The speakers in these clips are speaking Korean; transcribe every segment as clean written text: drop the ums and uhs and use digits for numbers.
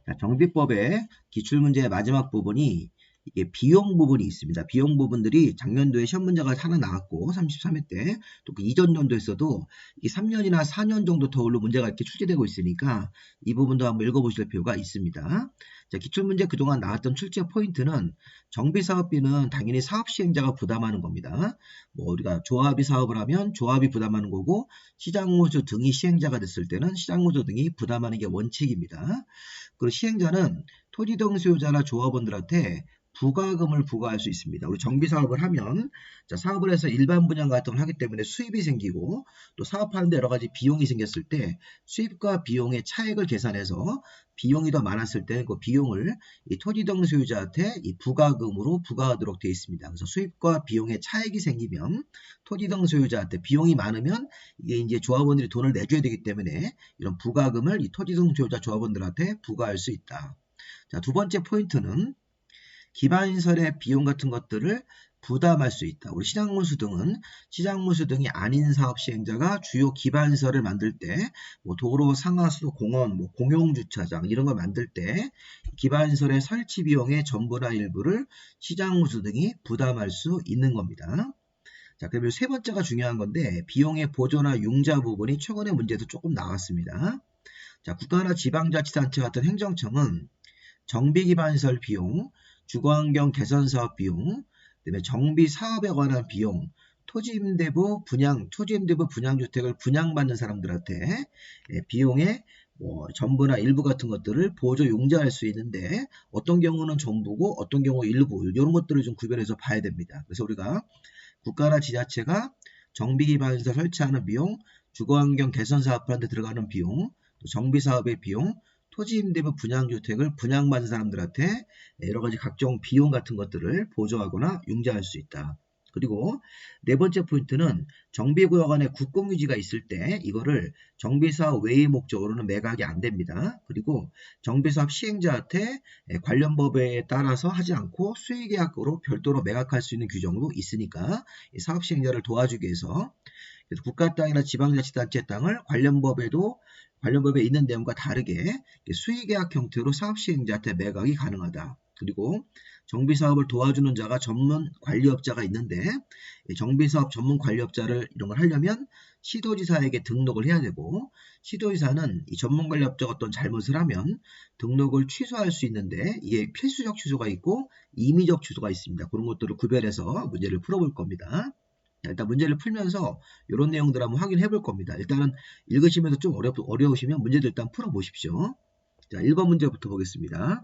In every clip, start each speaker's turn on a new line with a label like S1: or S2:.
S1: 자, 정비법의 기출문제의 마지막 부분이 이게 비용 부분이 있습니다. 비용 부분들이 작년도에 시험 문제가 하나 나왔고 33회 때 또 그 이전 연도에서도 이 3년이나 4년 정도 더울로 문제가 이렇게 출제되고 있으니까 이 부분도 한번 읽어보실 필요가 있습니다. 자, 기출문제 그동안 나왔던 출제 포인트는 정비사업비는 당연히 사업시행자가 부담하는 겁니다. 뭐 우리가 조합이 사업을 하면 조합이 부담하는 거고 시장모주 등이 시행자가 됐을 때는 시장모주 등이 부담하는 게 원칙입니다. 그리고 시행자는 토지 등 소유자나 조합원들한테 부가금을 부과할 수 있습니다. 우리 정비사업을 하면 사업을 해서 일반 분양 같은 걸 하기 때문에 수입이 생기고 또 사업하는데 여러 가지 비용이 생겼을 때 수입과 비용의 차액을 계산해서 비용이 더 많았을 때 그 비용을 이 토지 등 소유자한테 이 부가금으로 부과하도록 되어 있습니다. 그래서 수입과 비용의 차액이 생기면 토지 등 소유자한테 비용이 많으면 이게 이제 조합원들이 돈을 내줘야 되기 때문에 이런 부가금을 이 토지 등 소유자 조합원들한테 부과할 수 있다. 자, 두 번째 포인트는 기반시설의 비용 같은 것들을 부담할 수 있다. 우리 시장문수 등은 시장문수 등이 아닌 사업 시행자가 주요 기반시설을 만들 때 뭐 도로, 상하수, 공원, 뭐 공용주차장 이런 걸 만들 때 기반시설의 설치 비용의 전부나 일부를 시장문수 등이 부담할 수 있는 겁니다. 자, 그러면 세 번째가 중요한 건데 비용의 보조나 융자 부분이 최근의 문제도 조금 나왔습니다. 자, 국가나 지방자치단체 같은 행정청은 정비기반시설 비용, 주거환경 개선사업 비용, 그다음에 정비사업에 관한 비용, 토지임대부 분양주택을 분양받는 사람들한테 비용의 뭐 전부나 일부 같은 것들을 보조 융자할 수 있는데 어떤 경우는 전부고 어떤 경우 일부 이런 것들을 좀 구별해서 봐야 됩니다. 그래서 우리가 국가나 지자체가 정비기반시설 설치하는 비용, 주거환경 개선사업하는 데 들어가는 비용, 또 정비사업의 비용, 토지임대부 분양주택을 분양받는 사람들한테 여러 가지 각종 비용 같은 것들을 보조하거나 융자할 수 있다. 그리고 네 번째 포인트는 정비구역 안에 국공유지가 있을 때 이거를 정비사업 외의 목적으로는 매각이 안 됩니다. 그리고 정비사업 시행자한테 관련 법에 따라서 하지 않고 수의계약으로 별도로 매각할 수 있는 규정도 있으니까 사업 시행자를 도와주기 위해서 국가 땅이나 지방자치단체 땅을 관련 법에 있는 내용과 다르게 수의계약 형태로 사업시행자한테 매각이 가능하다. 그리고 정비사업을 도와주는 자가 전문 관리업자가 있는데 정비사업 전문 관리업자를 이런 걸 하려면 시도지사에게 등록을 해야 되고 시도지사는 이 전문 관리업자가 어떤 잘못을 하면 등록을 취소할 수 있는데 이게 필수적 취소가 있고 임의적 취소가 있습니다. 그런 것들을 구별해서 문제를 풀어볼 겁니다. 일단 문제를 풀면서 이런 내용들 한번 확인해 볼 겁니다. 일단은 읽으시면서 좀 어려우시면 문제들 일단 풀어보십시오. 자, 1번 문제부터 보겠습니다.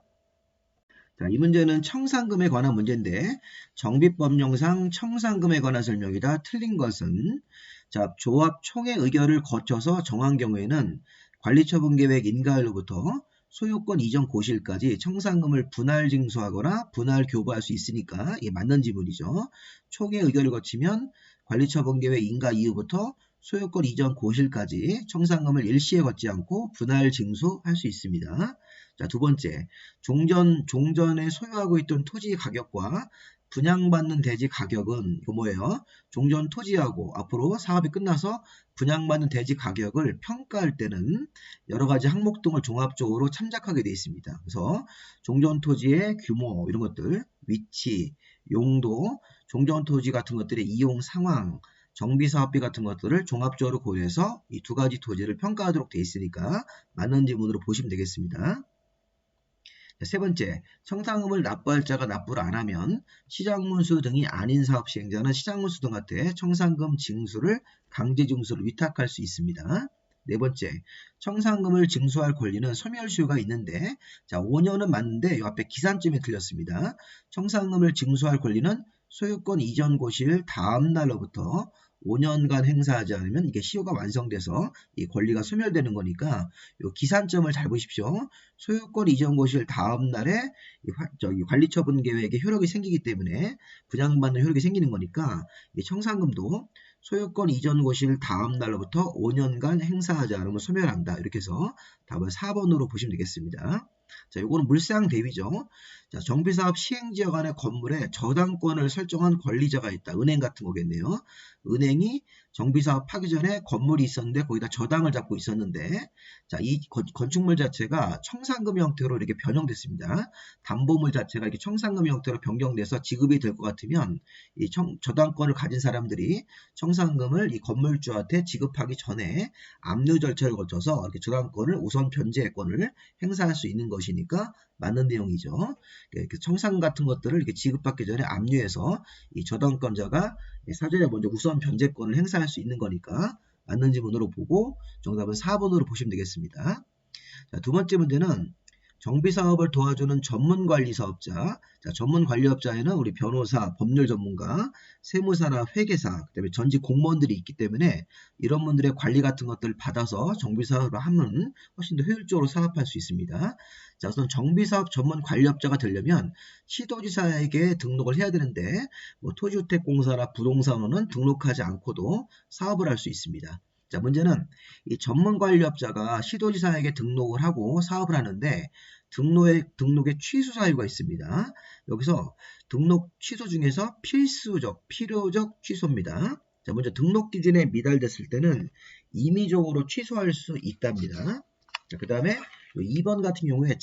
S1: 자, 이 문제는 청산금에 관한 문제인데 정비법령상 청산금에 관한 설명이다. 틀린 것은 자, 조합 총회 의결을 거쳐서 정한 경우에는 관리처분계획 인가일로부터 소유권 이전 고시일까지 청산금을 분할 징수하거나 분할 교부할 수 있으니까 이게 맞는 지문이죠. 총회 의결을 거치면 관리처분계획 인가 이후부터 소유권 이전 고시일까지 청산금을 일시에 걷지 않고 분할 징수할 수 있습니다. 자, 두 번째, 종전에 소유하고 있던 토지 가격과 분양받는 대지 가격은 이거 뭐예요? 종전 토지하고 앞으로 사업이 끝나서 분양받는 대지 가격을 평가할 때는 여러 가지 항목 등을 종합적으로 참작하게 되어 있습니다. 그래서 종전 토지의 규모 이런 것들, 위치, 용도, 종전 토지 같은 것들의 이용 상황, 정비사업비 같은 것들을 종합적으로 고려해서 이 두 가지 토지를 평가하도록 되어 있으니까 맞는 지문으로 보시면 되겠습니다. 세 번째, 청산금을 납부할 자가 납부를 안 하면 시장문수 등이 아닌 사업 시행자는 시장문수 등한테 청산금 징수를 강제 징수를 위탁할 수 있습니다. 네 번째, 청산금을 징수할 권리는 소멸시효가 있는데 자 5년은 맞는데 이 앞에 기산점이 틀렸습니다. 청산금을 징수할 권리는 소유권 이전 고시일 다음 날로부터 5년간 행사하지 않으면 이게 시효가 완성돼서 이 권리가 소멸되는 거니까 이 기산점을 잘 보십시오. 소유권 이전 고시일 다음 날에 관리처분 계획에 효력이 생기기 때문에 분양받는 효력이 생기는 거니까 이 청산금도 소유권 이전 고시일 다음 날로부터 5년간 행사하지 않으면 소멸한다. 이렇게 해서 답은 4번으로 보시면 되겠습니다. 자, 요거는 물상 대비죠. 자, 정비사업 시행지역 안의 건물에 저당권을 설정한 권리자가 있다. 은행 같은 거겠네요. 은행이 정비사업 하기 전에 건물이 있었는데 거기다 저당을 잡고 있었는데 자, 이 건축물 자체가 청산금 형태로 이렇게 변형됐습니다. 담보물 자체가 이렇게 청산금 형태로 변경돼서 지급이 될 것 같으면 이 저당권을 가진 사람들이 청산금을 이 건물주한테 지급하기 전에 압류 절차를 거쳐서 이렇게 저당권을 우선 변제권을 행사할 수 있는 것이니까 맞는 내용이죠. 청산 같은 것들을 이렇게 지급받기 전에 압류해서 이 저당권자가 사전에 먼저 우선 변제권을 행사할 수 있는 거니까 맞는 지문으로 보고 정답은 4번으로 보시면 되겠습니다. 자, 두 번째 문제는 정비사업을 도와주는 전문관리사업자. 자, 전문관리업자에는 우리 변호사, 법률 전문가, 세무사나 회계사, 그다음에 전직 공무원들이 있기 때문에 이런 분들의 관리 같은 것들을 받아서 정비사업을 하면 훨씬 더 효율적으로 사업할 수 있습니다. 자, 우선 정비사업 전문관리업자가 되려면 시도지사에게 등록을 해야 되는데 토지주택공사나 부동산원은 등록하지 않고도 사업을 할 수 있습니다. 자, 문제는 이 전문관리업자가 시도지사에게 등록을 하고 사업을 하는데 등록의 취소 사유가 있습니다. 여기서 등록 취소 중에서 필요적 취소입니다. 자, 먼저 등록 기준에 미달됐을 때는 임의적으로 취소할 수 있답니다. 자, 그 다음에 2번 같은 경우에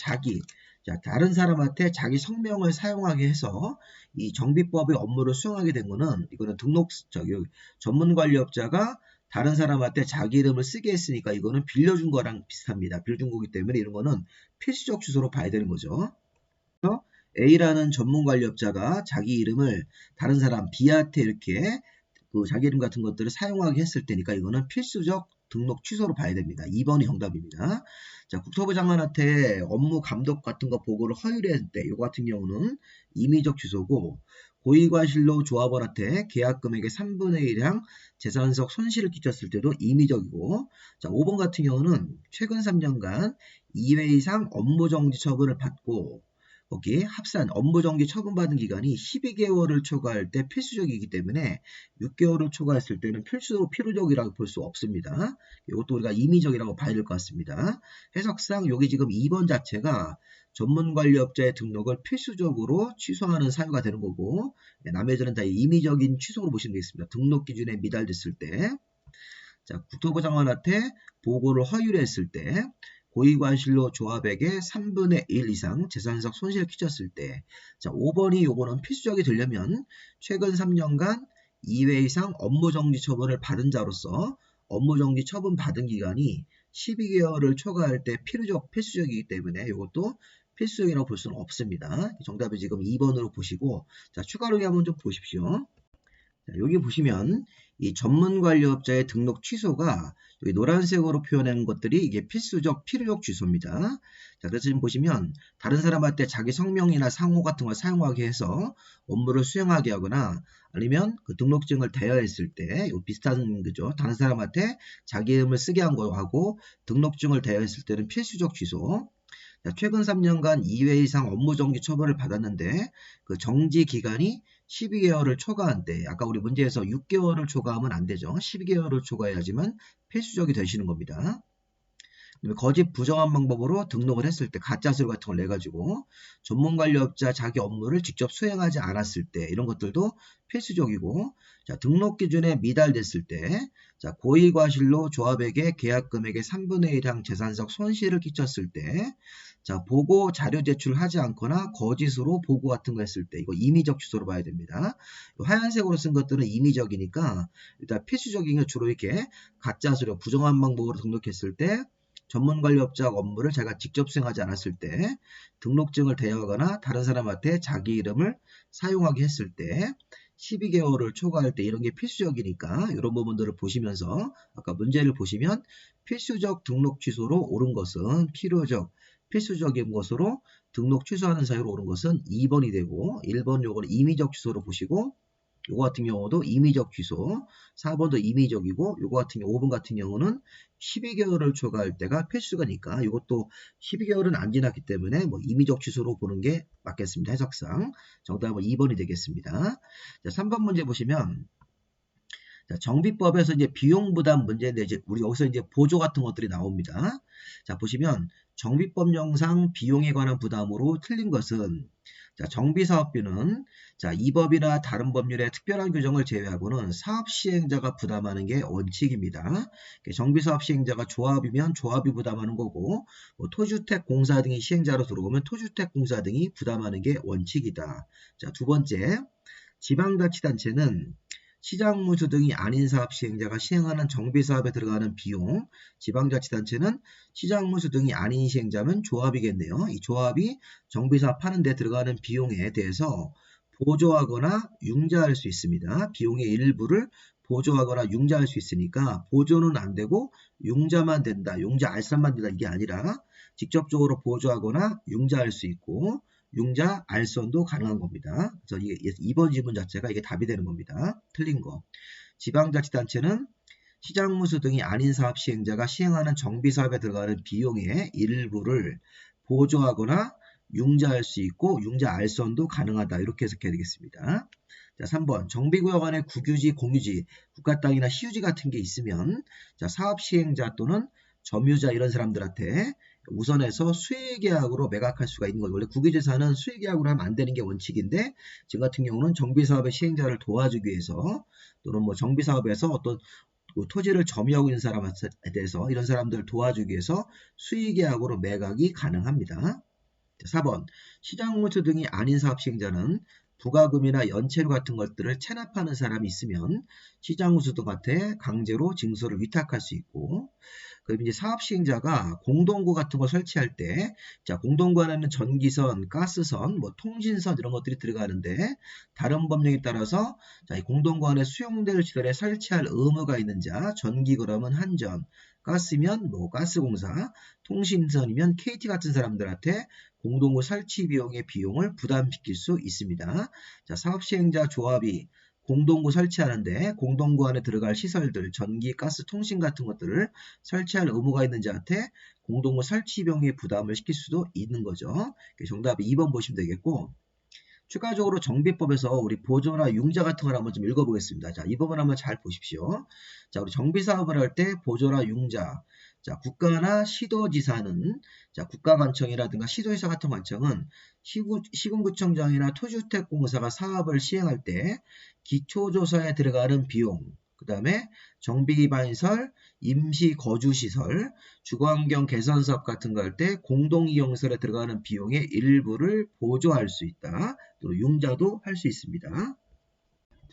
S1: 다른 사람한테 자기 성명을 사용하게 해서 이 정비법의 업무를 수행하게 된 거는 이거는 전문관리업자가 다른 사람한테 자기 이름을 쓰게 했으니까 이거는 빌려준 거랑 비슷합니다. 빌려준 거기 때문에 이런 거는 필수적 취소로 봐야 되는 거죠. 그래서 A라는 전문관리업자가 자기 이름을 다른 사람 B한테 이렇게 자기 이름 같은 것들을 사용하게 했을 때니까 이거는 필수적 등록 취소로 봐야 됩니다. 2번이 정답입니다. 자, 국토부 장관한테 업무 감독 같은 거 보고를 허용했을 때 이거 같은 경우는 임의적 취소고 고위관실로 조합원한테 계약 금액의 3분의 1량 재산적 손실을 끼쳤을 때도 임의적이고 자, 5번 같은 경우는 최근 3년간 2회 이상 업무정지 처분을 받고 거기 합산 업무정지 처분받은 기간이 12개월을 초과할 때 필수적이기 때문에 6개월을 초과했을 때는 필요적이라고 볼 수 없습니다. 이것도 우리가 임의적이라고 봐야 될 것 같습니다. 해석상 여기 지금 2번 자체가 전문관리업자의 등록을 필수적으로 취소하는 사유가 되는 거고 나머지는 다 임의적인 취소로 보시면 되겠습니다. 등록 기준에 미달됐을 때 자, 국토부 장관한테 보고를 허용했을 때 고위관실로 조합에게 3분의 1 이상 재산적 손실을 끼쳤을 때 자, 5번이 요거는 필수적이 되려면 최근 3년간 2회 이상 업무정지 처분을 받은 자로서 업무정지 처분 받은 기간이 12개월을 초과할 때 필수적이기 때문에 이것도 필수적이라고 볼 수는 없습니다. 정답이 지금 2번으로 보시고 자, 추가로 한번 좀 보십시오. 자, 여기 보시면 이 전문관리업자의 등록 취소가 여기 노란색으로 표현한 것들이 이게 필요적 취소입니다. 자, 그래서 지금 보시면 다른 사람한테 자기 성명이나 상호 같은 걸 사용하게 해서 업무를 수행하게 하거나 아니면 그 등록증을 대여했을 때 비슷한 거죠. 다른 사람한테 자기 이름을 쓰게 한 거하고 등록증을 대여했을 때는 필수적 취소. 자, 최근 3년간 2회 이상 업무정지 처벌을 받았는데 그 정지 기간이 12개월을 초과한 때 아까 우리 문제에서 6개월을 초과하면 안 되죠. 12개월을 초과해야지만 필수적이 되시는 겁니다. 거짓 부정한 방법으로 등록을 했을 때 가짜서류 같은 걸 내가지고 전문관리업자 자기 업무를 직접 수행하지 않았을 때 이런 것들도 필수적이고 자, 등록 기준에 미달됐을 때 자, 고의과실로 조합에게 계약 금액의 3분의 1량 재산적 손실을 끼쳤을 때 자, 보고 자료 제출하지 않거나 거짓으로 보고 같은 거 했을 때 이거 임의적 취소로 봐야 됩니다. 하얀색으로 쓴 것들은 임의적이니까 일단 필수적인 게 주로 이렇게 가짜서류 부정한 방법으로 등록했을 때 전문관리업자 업무를 자기가 직접 수행하지 않았을 때 등록증을 대여하거나 다른 사람한테 자기 이름을 사용하게 했을 때 12개월을 초과할 때 이런 게 필수적이니까 이런 부분들을 보시면서 아까 문제를 보시면 필수적 등록 취소로 옳은 것은 필수적인 것으로 등록 취소하는 사유로 옳은 것은 2번이 되고 1번 요거는 임의적 취소로 보시고 요거 같은 경우도 임의적 취소 4번도 임의적이고 요거 같은 경우 5번 같은 경우는 12개월을 초과할 때가 필수가니까 이것도 12개월은 안 지났기 때문에 임의적 취소로 보는 게 맞겠습니다. 해석상 정답은 2번이 되겠습니다. 자, 3번 문제 보시면 자, 정비법에서 이제 비용 부담 문제인데 이제 우리 여기서 이제 보조 같은 것들이 나옵니다. 자, 보시면 정비법령상 비용에 관한 부담으로 틀린 것은 자, 정비사업비는 자, 이 법이나 다른 법률의 특별한 규정을 제외하고는 사업 시행자가 부담하는 게 원칙입니다. 정비사업 시행자가 조합이면 조합이 부담하는 거고, 뭐 토주택 공사 등이 시행자로 들어오면 토주택 공사 등이 부담하는 게 원칙이다. 자, 두 번째, 지방자치단체는 시장문수 등이 아닌 사업 시행자가 시행하는 정비사업에 들어가는 비용, 지방자치단체는 시장문수 등이 아닌 시행자면 조합이겠네요. 이 조합이 정비사업 하는 데 들어가는 비용에 대해서 보조하거나 융자할 수 있습니다. 비용의 일부를 보조하거나 융자할 수 있으니까 보조는 안 되고 융자만 된다. 융자 알선만 된다. 이게 아니라 직접적으로 보조하거나 융자할 수 있고 융자, 알선도 가능한 겁니다. 그래서 이게 2번 지문 자체가 이게 답이 되는 겁니다. 틀린 거. 지방자치단체는 시장문수 등이 아닌 사업 시행자가 시행하는 정비사업에 들어가는 비용의 일부를 보조하거나 융자할 수 있고 융자 알선도 가능하다. 이렇게 해석해야 되겠습니다. 자, 3번 정비구역 안에 국유지, 공유지, 국가 땅이나 시유지 같은 게 있으면 자, 사업 시행자 또는 점유자 이런 사람들한테 우선해서 수의계약으로 매각할 수가 있는 거죠. 원래 국유재산은 수의계약으로 하면 안 되는 게 원칙인데 지금 같은 경우는 정비사업의 시행자를 도와주기 위해서 또는 뭐 정비사업에서 어떤 토지를 점유하고 있는 사람에 대해서 이런 사람들을 도와주기 위해서 수의계약으로 매각이 가능합니다. 4번 시장문수 등이 아닌 사업 시행자는 부가금이나 연체료 같은 것들을 체납하는 사람이 있으면 시장문수 등한테 강제로 징수를 위탁할 수 있고 그럼 이제 사업 시행자가 공동구 같은 거 설치할 때, 자, 공동구 안에는 전기선, 가스선, 뭐 통신선 이런 것들이 들어가는데, 다른 법령에 따라서, 자, 이 공동구 안에 수용될 시설에 설치할 의무가 있는 자, 전기 그러면 한전, 가스면 뭐 가스공사, 통신선이면 KT 같은 사람들한테 공동구 설치 비용의 비용을 부담시킬 수 있습니다. 자, 사업 시행자 조합이 공동구 설치하는데 공동구 안에 들어갈 시설들, 전기, 가스, 통신 같은 것들을 설치할 의무가 있는 자한테 공동구 설치 비용의 부담을 시킬 수도 있는 거죠. 정답이 2번 보시면 되겠고 추가적으로 정비법에서 우리 보조나 융자 같은 걸 한번 좀 읽어보겠습니다. 자, 이 부분 한번 잘 보십시오. 자, 우리 정비사업을 할 때 보조나 융자, 자, 국가나 시도지사는 자, 국가관청이라든가 시도지사 같은 관청은 시군구청장이나 토주택공사가 사업을 시행할 때 기초조사에 들어가는 비용, 그 다음에 정비기반시설, 임시거주시설, 주거환경 개선사업 같은 거 할 때 공동이용시설에 들어가는 비용의 일부를 보조할 수 있다. 또 융자도 할 수 있습니다.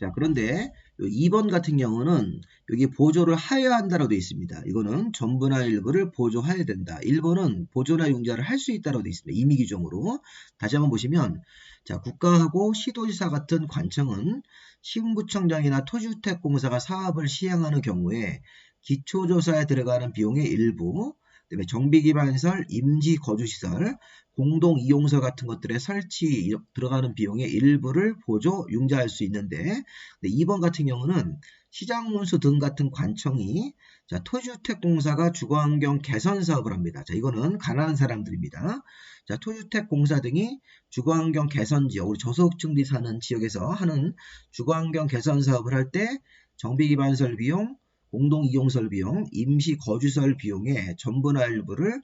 S1: 자, 그런데 2번 같은 경우는 여기 보조를 하여야 한다라고 되어 있습니다. 이거는 전부나 일부를 보조해야 된다. 1번은 보조나 융자를 할 수 있다라고 되어 있습니다. 임의 규정으로. 다시 한번 보시면 자, 국가하고 시도지사 같은 관청은 시군구청장이나 토지주택공사가 사업을 시행하는 경우에 기초조사에 들어가는 비용의 일부, 그다음에 정비기반시설, 임시거주시설, 공동이용설 같은 것들의 설치 들어가는 비용의 일부를 보조, 융자할 수 있는데 2번 같은 경우는 시장문수 등 같은 관청이 자, 토지주택공사가 주거환경 개선 사업을 합니다. 자, 이거는 가난한 사람들입니다. 자, 토지주택공사 등이 주거환경 개선 지역, 우리 저소득층들이 사는 지역에서 하는 주거환경 개선 사업을 할 때 정비기반시설 비용, 공동이용설 비용, 임시거주시설 비용의 전부나 일부를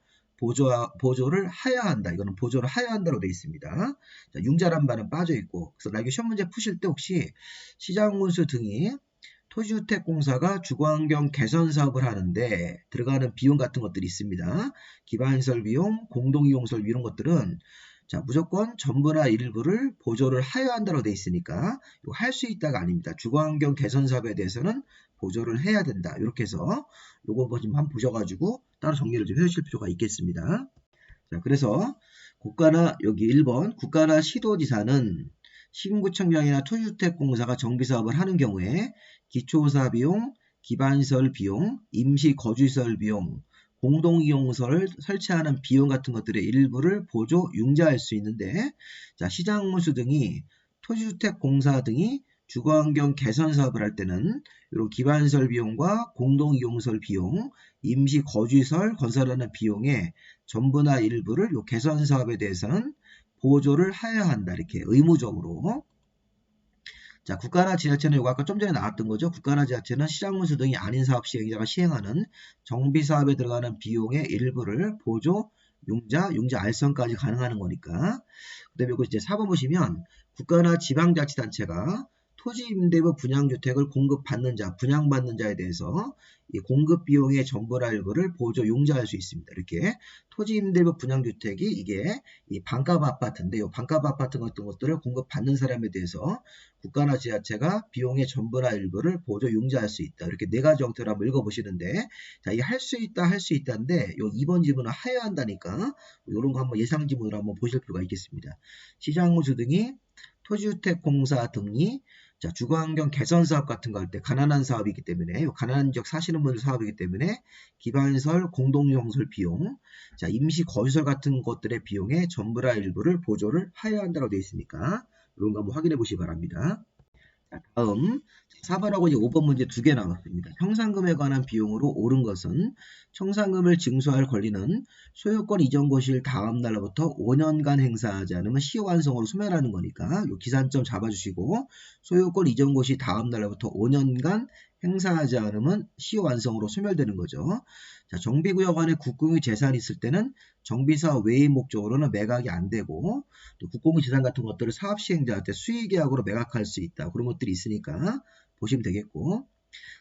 S1: 보조를 하여야 한다. 이거는 보조를 하여야 한다고 되어 있습니다. 자, 융자란 말은 빠져 있고, 그래서 나중에 시험 문제 푸실 때 혹시 시장문수 등이 토지주택공사가 주거환경 개선 사업을 하는데 들어가는 비용 같은 것들이 있습니다. 기반시설 비용, 공동이용설 이런 것들은 자, 무조건 전부나 일부를 보조를 하여야 한다고 되어 있으니까 할 수 있다가 아닙니다. 주거환경 개선 사업에 대해서는 보조를 해야 된다. 이렇게 해서 요거 좀 한번 보셔가지고 따로 정리를 좀 해주실 필요가 있겠습니다. 자, 그래서 국가나 여기 1번 국가나 시도지사는 시군구청장이나 토지주택공사가 정비사업을 하는 경우에 기초사 비용, 기반시설 비용, 임시거주시설 비용, 공동이용설을 설치하는 비용 같은 것들의 일부를 보조, 융자할 수 있는데 자, 시장문수 등이 토지주택공사 등이 주거환경 개선 사업을 할 때는 이런 기반시설 비용과 공동이용설 비용, 임시거주시설 건설하는 비용의 전부나 일부를 이 개선 사업에 대해서는 보조를 하여야 한다. 이렇게 의무적으로. 자, 국가나 지자체는 이거 아까 좀 전에 나왔던 거죠. 국가나 지자체는 시장문수 등이 아닌 사업 시행자가 시행하는 정비사업에 들어가는 비용의 일부를 보조, 융자 알선까지 가능하는 거니까. 그 다음에 이거 이제 4번 보시면 국가나 지방자치단체가 토지임대부 분양주택을 공급받는 자, 분양받는 자에 대해서 이 공급 비용의 전부나 일부를 보조 융자할 수 있습니다. 이렇게 토지임대부 분양주택이 이게 이 반값 아파트인데, 이 반값 아파트 같은 것들을 공급받는 사람에 대해서 국가나 지자체가 비용의 전부나 일부를 보조 융자할 수 있다. 이렇게 네 가지 형태로 한번 읽어보시는데, 자, 이게 할 수 있다, 할 수 있다인데, 요 2번 지문은 하여야 한다니까, 이런 거 한번 예상 지문으로 한번 보실 필요가 있겠습니다. 시장무주 등이 토지주택공사 등이 자, 주거환경 개선 사업 같은 거 할 때 가난한 사업이기 때문에, 가난한 지역 사시는 분들 사업이기 때문에 기반시설, 공동시설 비용, 자, 임시 건설 같은 것들의 비용의 전부나 일부를 보조를 하여야 한다고 되어 있으니까 이런 거 한번 확인해 보시기 바랍니다. 자, 다음 4번하고 이제 5번 문제 두 개 나왔습니다. 형상금에 관한 비용으로 오른 것은 청산금을 징수할 권리는 소유권 이전 고시일 다음 날로부터 5년간 행사하지 않으면 시효완성으로 소멸하는 거니까 요 기산점 잡아주시고, 소유권 이전 고시 다음 날로부터 5년간 행사하지 않으면 시효완성으로 소멸되는 거죠. 자, 정비구역 안에 국공유 재산이 있을 때는 정비사업 외의 목적으로는 매각이 안 되고, 또 국공유 재산 같은 것들을 사업 시행자한테 수의계약으로 매각할 수 있다. 그런 것들이 있으니까 보시면 되겠고,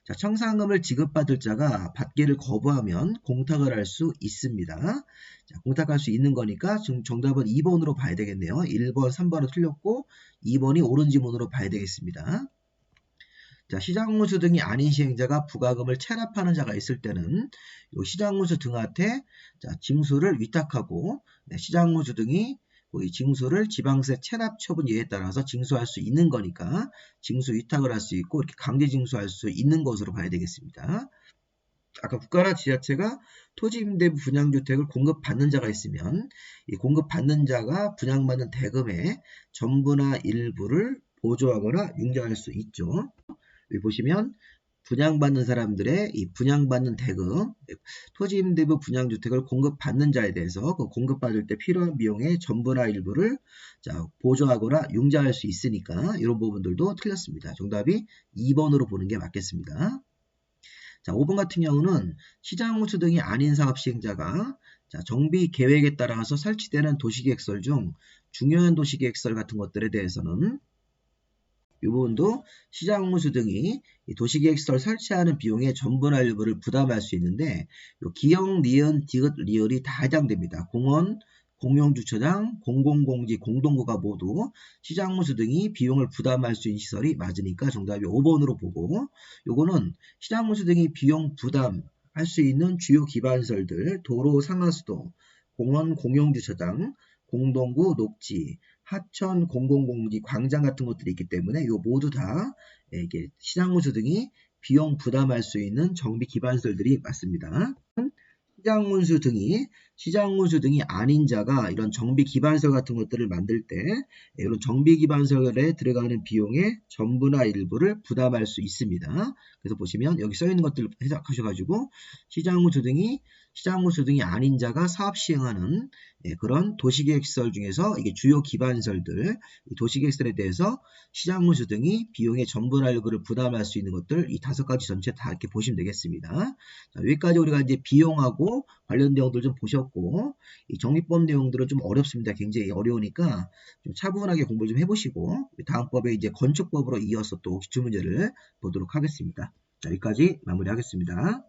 S1: 자, 청산금을 지급받을 자가 받기를 거부하면 공탁을 할 수 있습니다. 자, 공탁할 수 있는 거니까 정답은 2번으로 봐야 되겠네요. 1번, 3번은 틀렸고 2번이 옳은 지문으로 봐야 되겠습니다. 자, 시장문수 등이 아닌 시행자가 부가금을 체납하는 자가 있을 때는 요 시장문수 등한테 자, 징수를 위탁하고, 시장문수 등이 이 징수를 지방세 체납 처분 예에 따라서 징수할 수 있는 거니까 징수 위탁을 할 수 있고, 이렇게 강제 징수할 수 있는 것으로 봐야 되겠습니다. 아까 국가나 지자체가 토지임대부 분양주택을 공급받는 자가 있으면 이 공급받는 자가 분양받는 대금의 전부나 일부를 보조하거나 융자할 수 있죠. 여기 보시면 분양받는 사람들의 이 분양받는 대금, 토지임대부 분양주택을 공급받는 자에 대해서 그 공급받을 때 필요한 비용의 전부나 일부를 자, 보조하거나 융자할 수 있으니까 이런 부분들도 틀렸습니다. 정답이 2번으로 보는 게 맞겠습니다. 자, 5번 같은 경우는 시장호수 등이 아닌 사업 시행자가 자, 정비 계획에 따라서 설치되는 도시계획설 중 중요한 도시계획설 같은 것들에 대해서는 이 부분도 시장무수 등이 도시계획설 설치하는 비용의 전부나 일부를 부담할 수 있는데, 기역, 니은, 디귿, 리을이 다 해당됩니다. 공원, 공용주차장, 공공공지, 공동구가 모두 시장무수 등이 비용을 부담할 수 있는 시설이 맞으니까 정답이 5번으로 보고, 요거는 시장무수 등이 비용 부담할 수 있는 주요 기반설들, 도로, 상하수도, 공원, 공용주차장, 공동구, 녹지, 하천, 공공공지, 광장 같은 것들이 있기 때문에 요 모두 다 이게 시장문수 등이 비용 부담할 수 있는 정비 기반설들이 맞습니다. 시장문수 등이 아닌 자가 이런 정비 기반설 같은 것들을 만들 때 이런 정비 기반설에 들어가는 비용의 전부나 일부를 부담할 수 있습니다. 그래서 보시면 여기 써 있는 것들을 해석하셔가지고 시장문수 등이 아닌 자가 사업 시행하는 그런 도시계획설 중에서 이게 주요 기반설들, 이 도시계획설에 대해서 시장문수 등이 비용의 전부나 일부를 부담할 수 있는 것들, 이 5가지 전체 다 이렇게 보시면 되겠습니다. 자, 여기까지 우리가 이제 비용하고 관련 내용들 좀 보셨고, 이 정비법 내용들은 좀 어렵습니다. 굉장히 어려우니까 좀 차분하게 공부를 좀 해보시고, 다음 법에 이제 건축법으로 이어서 또 기출문제를 보도록 하겠습니다. 자, 여기까지 마무리하겠습니다.